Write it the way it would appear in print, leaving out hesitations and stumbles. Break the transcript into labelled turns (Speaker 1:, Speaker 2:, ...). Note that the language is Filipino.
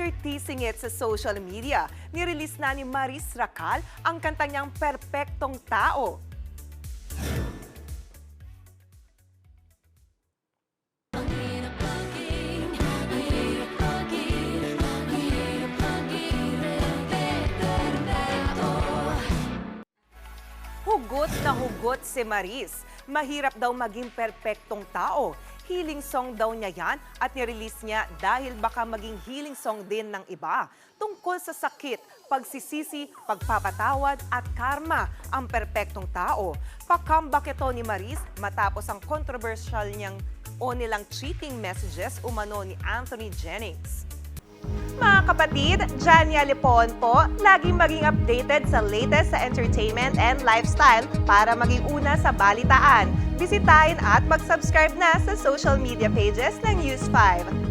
Speaker 1: After teasing it sa social media, nirelease na ni Maris Racal ang kanta niyang Perpektong Tao. Hugot na hugot si Maris. Mahirap daw maging perpektong tao. Healing song daw niya yan at nirelease niya dahil baka maging healing song din ng iba. Tungkol sa sakit, pagsisisi, pagpapatawad at karma ang perpektong tao. Pa-comeback ito ni Maris matapos ang controversial niyang o nilang cheating messages umano ni Anthony Jennings. Mga kapatid, Jania Lipon po, laging maging updated sa latest sa entertainment and lifestyle para maging una sa balitaan. Bisitahin at mag-subscribe na sa social media pages ng News 5.